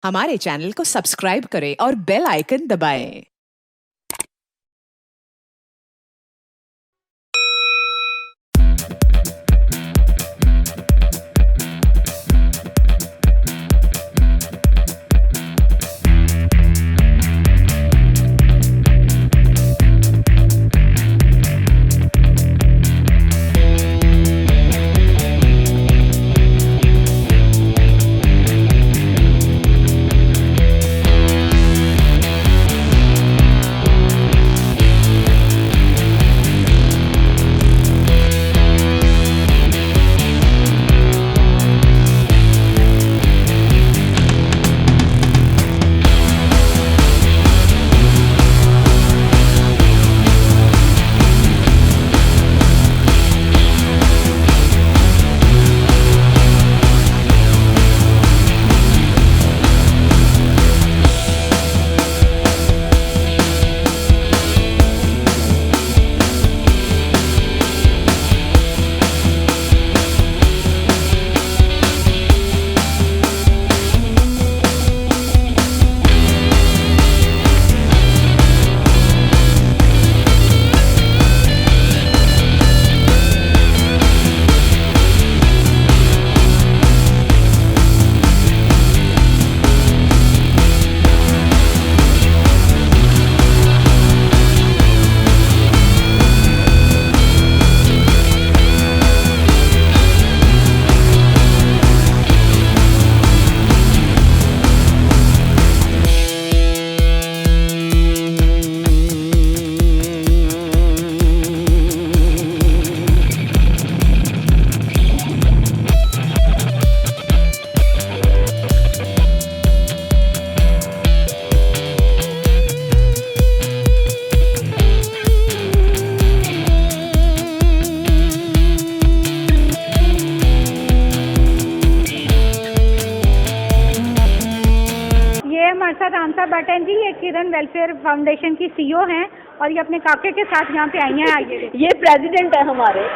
हमारे चैनल को सब्सक्राइब करें और बेल आइकन दबाएं। हमारे साथ आमसा बटन जी, ये किरण वेलफेयर फाउंडेशन की सीईओ हैं और ये अपने काके के साथ यहाँ पे आई हैं। आइए, ये प्रेसिडेंट है हमारे।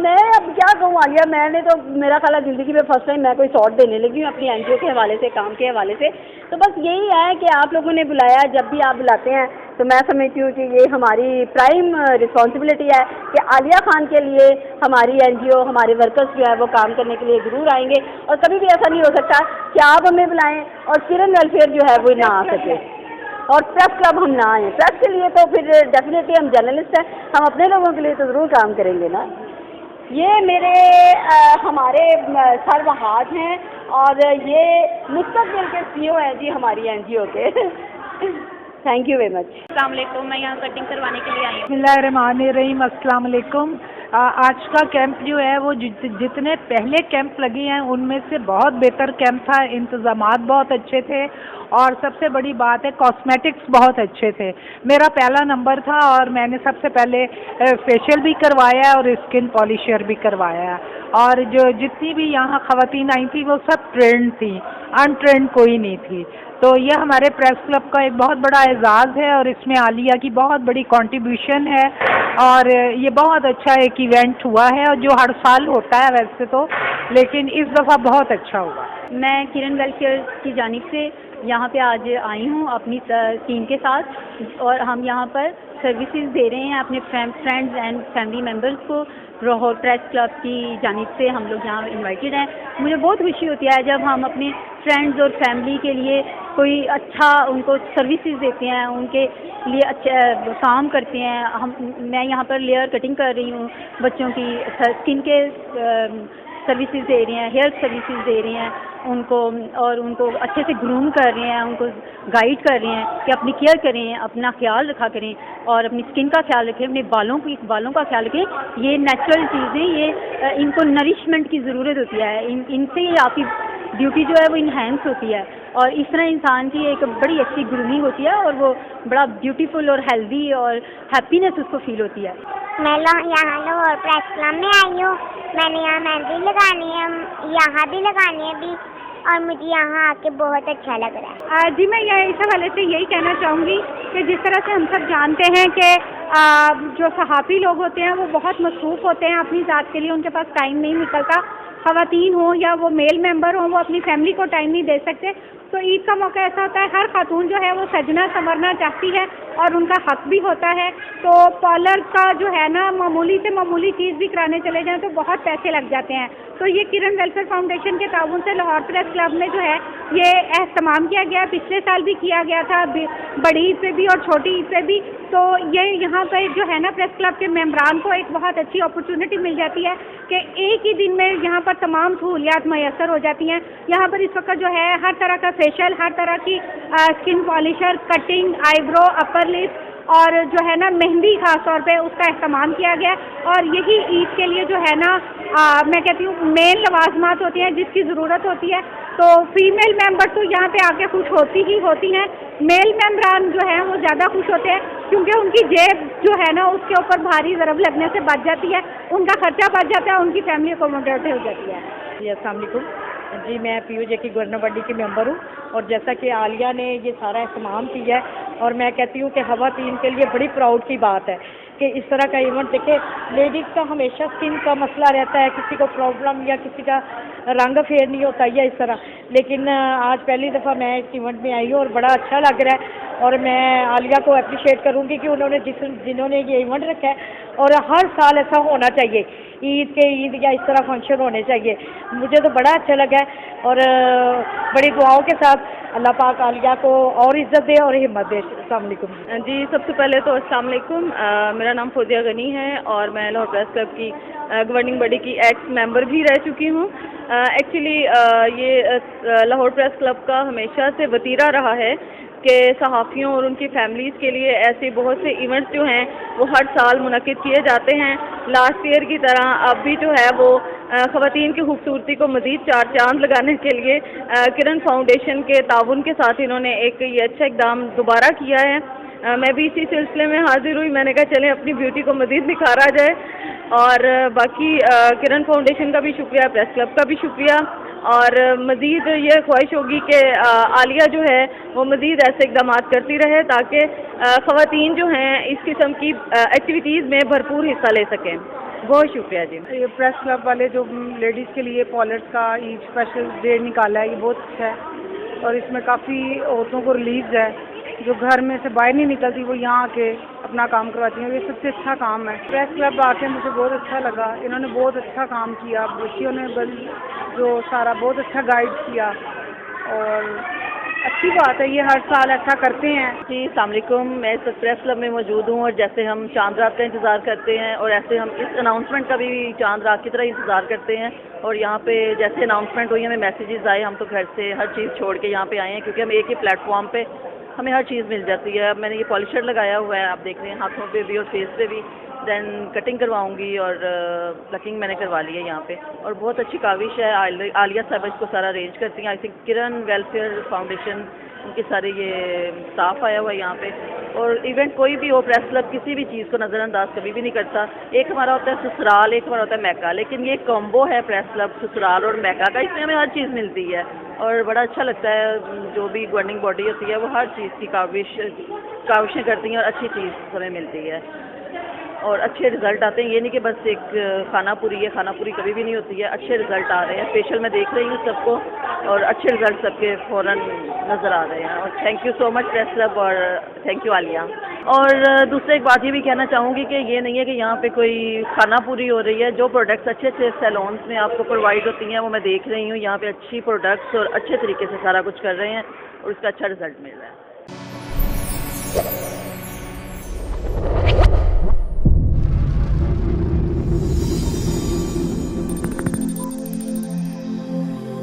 मैं अब क्या कहूँ आलिया, मैंने तो मेरा ख्याल है ज़िंदगी में फर्स्ट टाइम मैं कोई सॉर्ट देने लगी हूँ अपनी एनजीओ के हवाले से, काम के हवाले से। तो बस यही है कि आप लोगों ने बुलाया, जब भी आप बुलाते हैं तो मैं समझती हूँ कि ये हमारी प्राइम रिस्पॉन्सिबिलिटी है कि आलिया खान के लिए हमारी एनजीओ, हमारे वर्कर्स जो है वो काम करने के लिए ज़रूर आएंगे। और कभी भी ऐसा नहीं हो सकता कि आप हमें बुलाएं और किरण वेलफेयर जो है वो ना आ सके और प्रेस क्लब हम ना आए। प्रेस के लिए तो फिर डेफिनेटली हम जर्नलिस्ट हैं, हम अपने लोगों के लिए तो ज़रूर काम करेंगे ना। ये मेरे हमारे सरवहाद हैं और ये मुस्तकबिल के सीईओ हैं जी हमारी एनजीओ के। Thank you very much. अस्सलाम वालेकुम, मैं यहाँ कटिंग करवाने के लिए आई हूँ। बिस्मिल्लाहिर्रहमानिर्रहीम, अस्सलाम वालेकुम। आज का कैंप जो है वो जितने पहले कैंप लगे हैं उनमें से बहुत बेहतर कैंप था। इंतज़ामात बहुत अच्छे थे और सबसे बड़ी बात है कॉस्मेटिक्स बहुत अच्छे थे। मेरा पहला नंबर था और मैंने सबसे पहले फेशियल भी करवाया और स्किन पॉलिशर भी करवाया। और जो जितनी भी यहाँ ख़वातीन आई थी वो सब ट्रेंड थी, अनट्रेंड कोई नहीं थी। तो यह हमारे प्रेस क्लब का एक बहुत बड़ा एजाज़ है और इसमें आलिया की बहुत बड़ी कंट्रीब्यूशन है और ये बहुत अच्छा एक इवेंट हुआ है और जो हर साल होता है वैसे तो, लेकिन इस दफ़ा बहुत अच्छा हुआ। मैं किरण वेलफेयर की जानिब से यहाँ पे आज आई हूँ अपनी टीम के साथ और हम यहाँ पर सर्विसेज दे रहे हैं अपने फ्रेंड्स एंड फैमिली मेम्बर्स को। लाहौर प्रेस क्लब की जानिब से हम लोग यहाँ इनवाइटेड हैं। मुझे बहुत खुशी होती है जब हम अपने फ्रेंड्स और फैमिली के लिए कोई अच्छा उनको सर्विसेज देते हैं, उनके लिए अच्छा काम करते हैं। मैं यहाँ पर लेयर कटिंग कर रही हूँ, बच्चों की स्किन के सर्विसेज दे रही हैं, हेयर सर्विसेज दे रही हैं उनको और उनको अच्छे से ग्रूम कर रहे हैं, उनको गाइड कर रहे हैं कि अपनी केयर करें, अपना ख्याल रखा करें और अपनी स्किन का ख्याल रखें, अपने बालों का ख्याल रखें। ये नेचुरल चीज़ें, ये इनको नरिशमेंट की ज़रूरत होती है, इनसे ही आपकी ब्यूटी जो है वो इन्हेंस होती है और इस तरह इंसान की एक बड़ी अच्छी ग्रूमिंग होती है और वो बड़ा ब्यूटीफुल और हेल्दी और हैप्पीनेस उसको फील होती है। मैं यहाँ लाहौर प्रेस क्लब में आई हूँ। मैंने यहाँ मेहंदी लगानी है, यहाँ भी लगानी है अभी और मुझे यहाँ आके बहुत अच्छा लग रहा है। जी मैं इस हवाले से यही कहना चाहूँगी कि जिस तरह से हम सब जानते हैं कि जो सहाफ़ी लोग होते हैं वो बहुत मसरूफ़ होते हैं, अपनी ज़ात के लिए उनके पास टाइम नहीं निकलता। ख़वातीन हो या वो मेल मेंबर हो, वो अपनी फैमिली को टाइम नहीं दे सकते। तो ईद का मौका ऐसा होता है, हर खातून जो है वो सजना संवरना चाहती है और उनका हक भी होता है। तो पार्लर का जो है ना, मामूली से मामूली चीज़ भी कराने चले जाएं तो बहुत पैसे लग जाते हैं। तो ये किरण वेलफेयर फाउंडेशन के ताउन से लाहौर प्रेस क्लब में जो है ये एहतमाम किया गया। पिछले साल भी किया गया था, बड़ी ईद पे भी और छोटी ईद पे भी। तो ये यहाँ पर जो है ना, प्रेस क्लब के मेम्बरान को एक बहुत अच्छी अपॉर्चुनिटी मिल जाती है कि एक ही दिन में यहाँ पर तमाम सहूलियात मैसर हो जाती हैं। यहाँ पर इस वक्त जो है हर तरह का फेशियल, हर तरह की skin polisher, cutting, eyebrow, upper lip और जो है ना मेहंदी खास तौर पे उसका इस्तेमाल किया गया। और यही ईद के लिए जो है ना मैं कहती हूँ मेन लवाजमात होती हैं जिसकी ज़रूरत होती है। तो फीमेल मेंबर तो यहाँ पे आके खुश होती ही होती हैं, मेल मेम्बरान जो हैं वो ज़्यादा खुश होते हैं क्योंकि उनकी जेब जो है ना उसके ऊपर भारी ज़रब लगने से बच जाती है, उनका खर्चा बच जाता है, उनकी फैमिली अकोमोडेट हो जाती है। जी अस्सलाम वालेकुम जी, मैं पीयूजे की गवर्नर बॉडी की मेंबर हूँ और जैसा कि आलिया ने ये सारा इस्तेमाल किया है और मैं कहती हूँ कि ख़वातीन के लिए बड़ी प्राउड की बात है कि इस तरह का इवेंट देखे। लेडीज़ का हमेशा स्किन का मसला रहता है, किसी को प्रॉब्लम या किसी का रंग फेर नहीं होता या इस तरह, लेकिन आज पहली दफ़ा मैं इस इवेंट में आई हूँ और बड़ा अच्छा लग रहा है। और मैं आलिया को अप्रिशिएट करूँगी कि उन्होंने जिन्होंने ये इवेंट रखा है और हर साल ऐसा होना चाहिए, ईद या इस तरह फंक्शन होने चाहिए। मुझे तो बड़ा अच्छा लगा है और बड़ी दुआओं के साथ अल्लाह पाक आलिया को और इज़्ज़त दे और हिम्मत दे। अस्सलाम वालेकुम जी, सबसे पहले तो अस्सलाम वालेकुम। मेरा नाम फौजिया गनी है और मैं लाहौर प्रेस क्लब की गवर्निंग बॉडी की एक्स मेंबर भी रह चुकी हूँ। एक्चुअली ये लाहौर प्रेस क्लब का हमेशा से वतीरा रहा है कि सहाफ़ियों और उनकी फैमिलीज़ के लिए ऐसे बहुत से इवेंट्स जो हैं वो हर साल मुनक़िद किए जाते हैं। लास्ट ईयर की तरह अब भी जो है वो ख़वातीन की खूबसूरती को मज़ीद चार चांद लगाने के लिए किरण फाउंडेशन के ताउन के साथ इन्होंने एक ये अच्छा इक़दाम दोबारा किया है। मैं भी इसी सिलसिले में हाजिर हुई। मैंने कहा चलें अपनी ब्यूटी को मज़ीद निखारा जाए और बाकी किरण फाउंडेशन का भी शुक्रिया, प्रेस क्लब का भी शुक्रिया और मज़ीद ये ख्वाहिश होगी कि आलिया जो है वो मज़ीद ऐसे इक़दाम करती रहे ताकि ख़वातीन जो हैं इस किस्म की एक्टिविटीज़ में भरपूर हिस्सा ले सकें। बहुत शुक्रिया जी। ये प्रेस क्लब वाले जो लेडीज़ के लिए पॉलर्स का ईद स्पेशल डे निकाला है, ये बहुत अच्छा है और इसमें काफ़ी औरतों को रिलीफ है जो घर में से बाहर नहीं निकलती, वो यहाँ आके अपना काम करवाती हैं। ये सबसे अच्छा काम है। प्रेस क्लब आके मुझे बहुत अच्छा लगा, इन्होंने बहुत अच्छा काम किया, बच्चियों ने जो सारा बहुत अच्छा गाइड किया और अच्छी बात है, ये हर साल ऐसा करते हैं। जी अस्सलाम वालेकुम, मैं इस प्रेस क्लब में मौजूद हूँ और जैसे हम चांद रात का इंतज़ार करते हैं और ऐसे हम इस अनाउंसमेंट का भी चांद रात की तरह इंतज़ार करते हैं और यहाँ पे जैसे अनाउंसमेंट हुई हमें मैसेजेस आए, हम तो घर से हर चीज़ छोड़ के यहाँ पे आए हैं क्योंकि हम एक ही प्लेटफॉर्म पे हमें हर चीज़ मिल जाती है। अब मैंने ये पॉलिशर लगाया हुआ है, आप देख रहे हैं, हाथों पे भी और फेस पे भी। दैन कटिंग करवाऊंगी और प्लकिंग मैंने करवा ली है यहाँ पे और बहुत अच्छी काविश है। आलिया साहब इसको सारा अरेंज करती हैं। I think Kiran welfare foundation उनके सारे ये स्टाफ आया हुआ है यहाँ पे। और इवेंट कोई भी हो, प्रेस क्लब किसी भी चीज़ को नज़रअंदाज कभी भी नहीं करता। एक हमारा होता है ससुराल, एक हमारा होता है मैका, लेकिन ये कॉम्बो है प्रेस क्लब ससुराल और मैका का, इसमें हमें हर चीज़ मिलती है और बड़ा अच्छा लगता है। जो भी गवर्निंग बॉडी होती है वो हर चीज़ की काविशें करती हैं और अच्छी चीज़ हमें मिलती है और अच्छे रिज़ल्ट आते हैं। ये नहीं कि बस एक खानापुरी है, खानापुरी कभी भी नहीं होती है, अच्छे रिज़ल्ट आ रहे हैं। स्पेशल मैं देख रही हूँ सबको और अच्छे रिज़ल्ट सबके फ़ौरन नज़र आ रहे हैं और thank you so much press club और थैंक यू आलिया। और दूसरा एक बात ये भी कहना चाहूँगी कि ये नहीं है कि यहाँ पे कोई खानापुरी हो रही है। जो प्रोडक्ट्स अच्छे अच्छे सैलून्स में आपको प्रोवाइड होती हैं वो मैं देख रही हूँ, यहाँ पे अच्छी प्रोडक्ट्स और अच्छे तरीके से सारा कुछ कर रहे हैं और उसका अच्छा रिज़ल्ट मिल रहा है।